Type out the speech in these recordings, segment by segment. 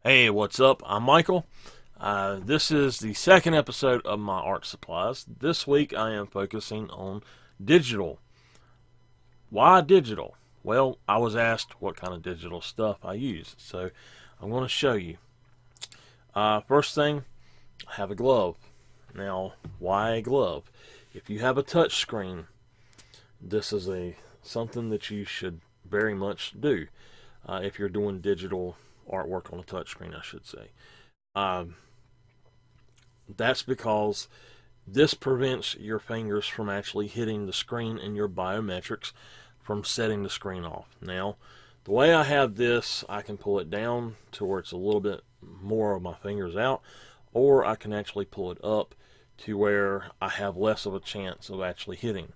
Hey, what's up? I'm Michael. This is the second episode of my art supplies. This week I am focusing on digital. Why digital? Well, I was asked what kind of digital stuff I use, so I'm going to show you. First thing, I have a glove. Now, why a glove? If you have a touch screen, this is something that you should very much do. If you're doing digital artwork on a touch screen, I should say. Um, That's because this prevents your fingers from actually hitting the screen and your biometrics from setting the screen off. Now, the way I have this, I can pull it down to where it's a little bit more of my fingers out, or I can actually pull it up to where I have less of a chance of actually hitting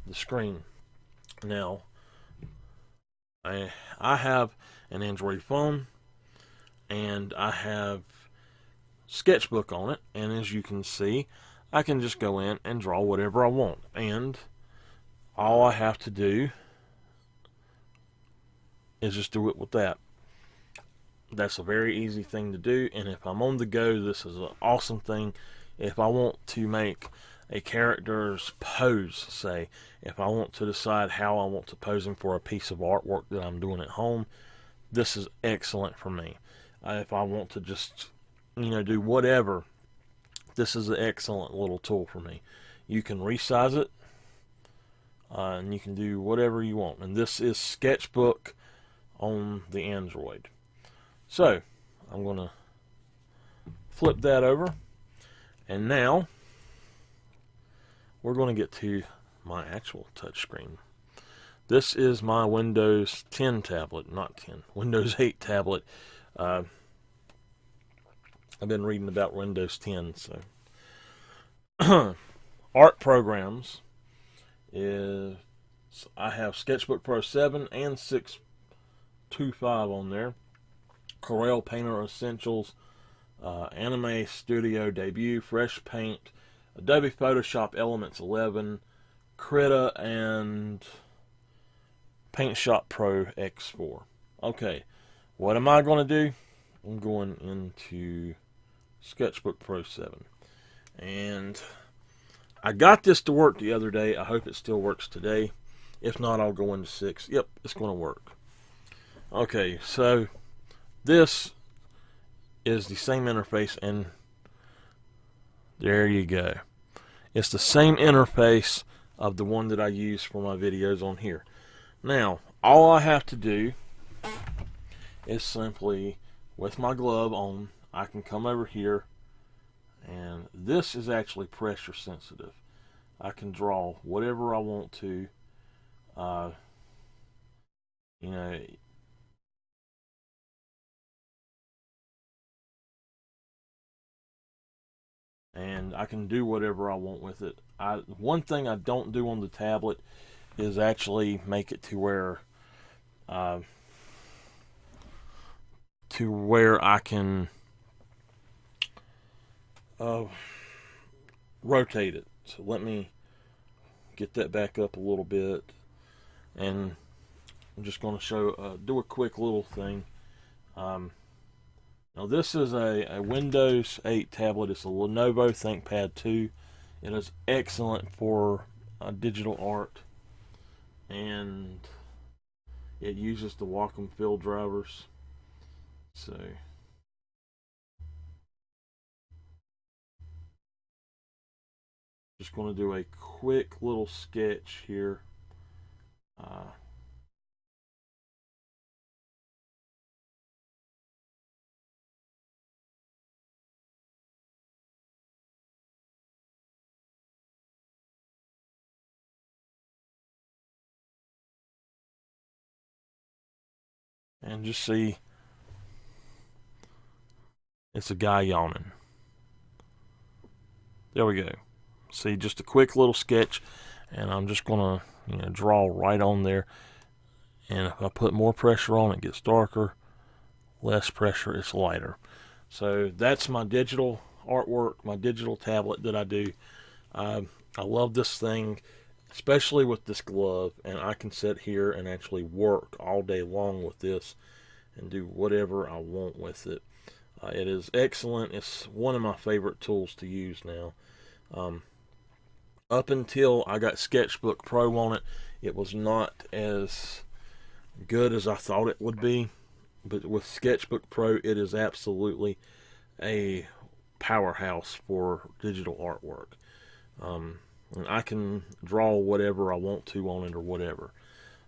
the screen. Now, I have an Android phone, and I have sketchbook on it, and as you can see, I can just go in and draw whatever I want, and all I have to do is just do it with that. That's a very easy thing to do, and if I'm on the go, this is an awesome thing. If I want to make a character's pose, say, if I want to decide how I want to pose him for a piece of artwork that I'm doing at home, this is excellent for me. If I want to just, do whatever, this is an excellent little tool for me. You can resize it, and you can do whatever you want. And this is Sketchbook on the Android. So, I'm going to flip that over. And now, we're going to get to my actual touchscreen. This is my Windows 10 tablet, not 10, Windows 8 tablet. I've been reading about Windows 10, so. Art programs is I have Sketchbook Pro 7 and 625 on there. Corel Painter Essentials, Anime Studio Debut, Fresh Paint, Adobe Photoshop Elements 11, Krita, and Paint Shop Pro X4. Okay, what am I going to do? I'm going into Sketchbook Pro 7. And I got this to work the other day. I hope it still works today. If not, I'll go into 6. Yep, it's going to work. Okay, so this is the same interface, and there you go. It's the same interface of the one that I use for my videos on here. Now, all I have to do is simply, with my glove on, I can come over here, and this is actually pressure sensitive. I can draw whatever I want to. You know, and I can do whatever I want with it. One thing I don't do on the tablet is actually make it uh, to where I can uh, rotate it. So let me get that back up a little bit, and I'm just going to show do a quick little thing. Now this is a Windows 8 tablet. It's a Lenovo ThinkPad 2. It is excellent for digital art, and it uses the Wacom fill drivers. So just going to do a quick little sketch here. Uh, and just see, it's a guy yawning. There we go. See, just a quick little sketch, and I'm just going to draw right on there. And if I put more pressure on, it gets darker. Less pressure, it's lighter. So that's my digital artwork, my digital tablet that I do. I love this thing, especially with this glove, and I can sit here and actually work all day long with this and do whatever I want with it. It is excellent. It's one of my favorite tools to use now. Up until I got Sketchbook Pro on it, it was not as good as I thought it would be. But with Sketchbook Pro, it is absolutely a powerhouse for digital artwork. And I can draw whatever I want to on it or whatever.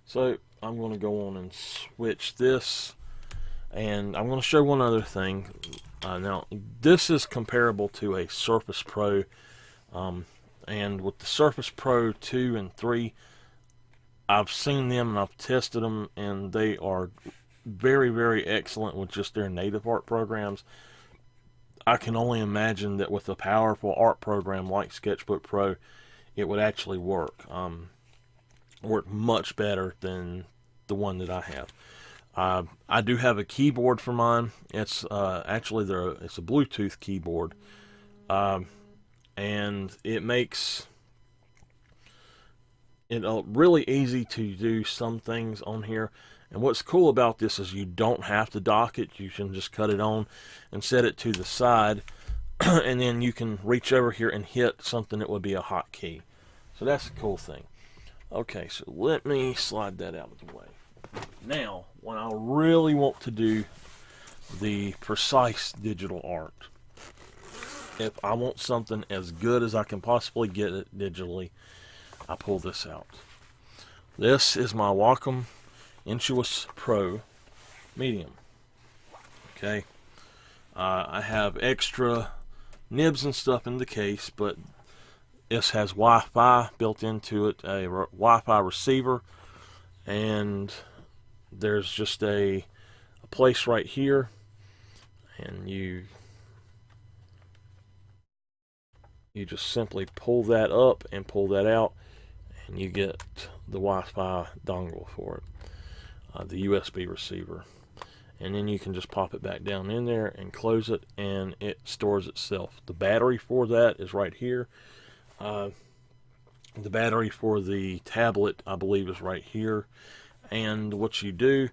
So I'm going to go on and switch this, and I'm going to show one other thing. Now this is comparable to a Surface Pro, and with the Surface Pro 2 and 3, I've seen them and I've tested them, and they are very, very excellent with just their native art programs. I can only imagine that with a powerful art program like Sketchbook Pro, it would actually work much better than the one that I have. I do have a keyboard for mine. It's actually it's a Bluetooth keyboard, and it makes it really easy to do some things on here. And what's cool about this is you don't have to dock it. You can just cut it on and set it to the side, and then you can reach over here and hit something that would be a hotkey. So that's a cool thing. Okay, so let me slide that out of the way. Now, when I really want to do the precise digital art, if I want something as good as I can possibly get it digitally, I pull this out. This is my Wacom Intuos Pro Medium. Okay, I have extra nibs and stuff in the case, but this has Wi-Fi built into it, a Wi-Fi receiver, and there's just a place right here, and you just simply pull that up and pull that out, and you get the Wi-Fi dongle for it, the USB receiver. And then you can just pop it back down in there and close it, and it stores itself. The battery for that is right here. The battery for the tablet, I believe, is right here. And what you do,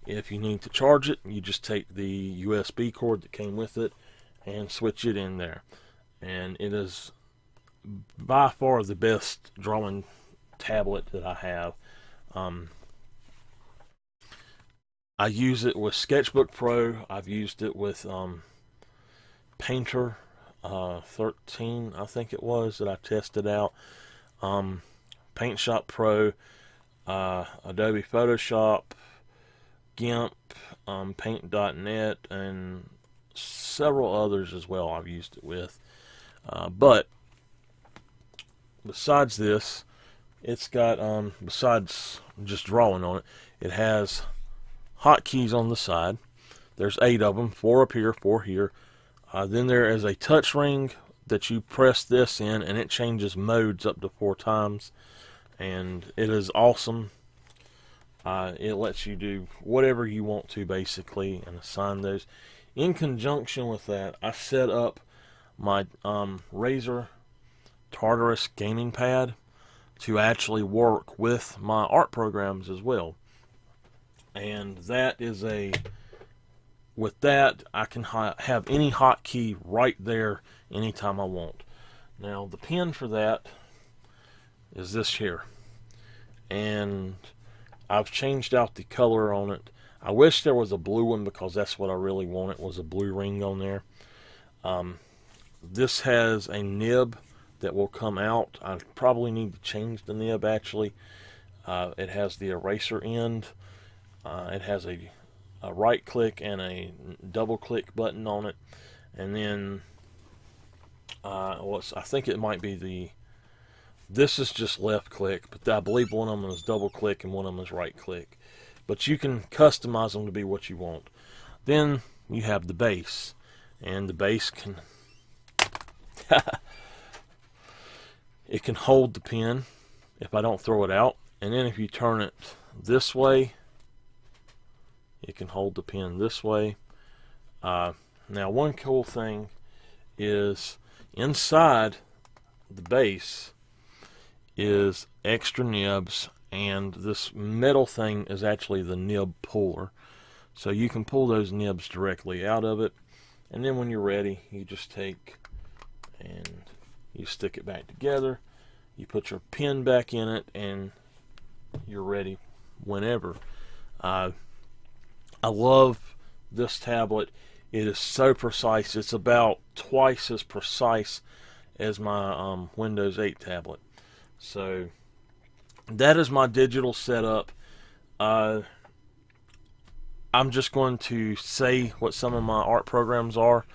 if you need to charge it, you just take the USB cord that came with it and switch it in there. And it is by far the best drawing tablet that I have. I use it with Sketchbook Pro. I've used it with Painter 13, I think it was, that I tested out. Paint Shop Pro, Adobe Photoshop, GIMP, Paint.net, and several others as well I've used it with. But besides this, it's got, besides just drawing on it, it has hotkeys on the side. There's 8 of them, 4 up here, 4 here. Then there is a touch ring that you press this in, and it changes modes up to 4 times. And it is awesome. It lets you do whatever you want to, basically, and assign those. In conjunction with that, I set up my Razer Tartarus gaming pad to actually work with my art programs as well. And that is with that, I can have any hotkey right there anytime I want. Now, the pen for that is this here. And I've changed out the color on it. I wish there was a blue one, because that's what I really wanted, was a blue ring on there. This has a nib that will come out. I probably need to change the nib, actually. It has the eraser end. It has a right click and a double click button on it. And then I think it might be this is just left click, but I believe one of them is double click and one of them is right click. But you can customize them to be what you want. Then you have the base, and the base can it can hold the pen if I don't throw it out. And then if you turn it this way, it can hold the pen this way. Now, one cool thing is inside the base is extra nibs, and this metal thing is actually the nib puller. So you can pull those nibs directly out of it, And then when you're ready, you just take and you stick it back together. You put your pen back in it, and you're ready whenever. I love this tablet. It is so precise. It's about twice as precise as my Windows 8 tablet. So that is my digital setup. I'm just going to say what some of my art programs are.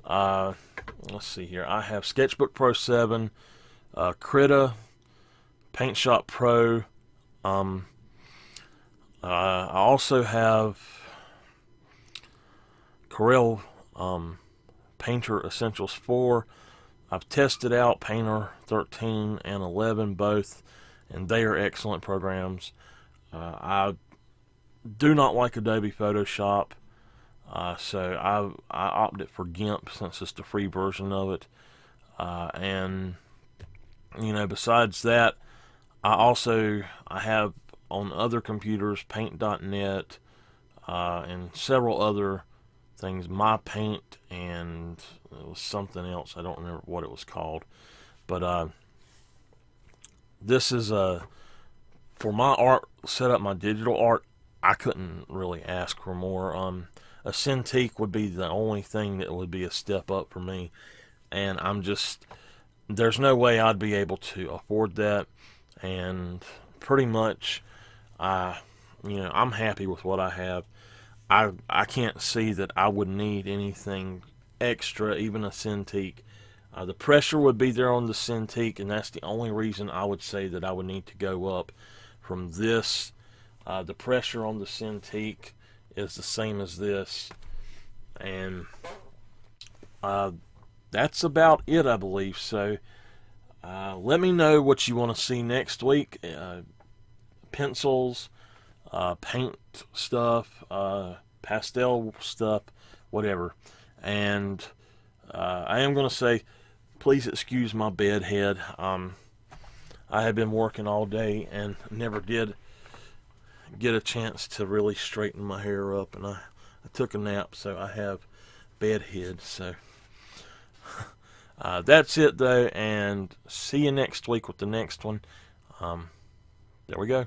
Let's see here. I have Sketchbook Pro 7, Krita, Paint Shop Pro. I also have Corel Painter Essentials 4. I've tested out Painter 13 and 11 both, and they are excellent programs. I do not like Adobe Photoshop, so I opted for GIMP since it's the free version of it. And you know, besides that, I have on other computers Paint.net and several other things, My Paint, and it was something else. I don't remember what it was called, but this is for my art setup, my digital art. I couldn't really ask for more. A Cintiq would be the only thing that would be a step up for me, and there's no way I'd be able to afford that. And pretty much, I'm happy with what I have. I can't see that I would need anything extra, even a Cintiq. The pressure would be there on the Cintiq, and that's the only reason I would say that I would need to go up from this. The pressure on the Cintiq is the same as this, and that's about it, I believe. So let me know what you want to see next week. Pencils, paint stuff, pastel stuff, whatever. And I am going to say, please excuse my bed head. I have been working all day and never did get a chance to really straighten my hair up, and I took a nap, so I have bed head. So that's it though, and see you next week with the next one. There we go.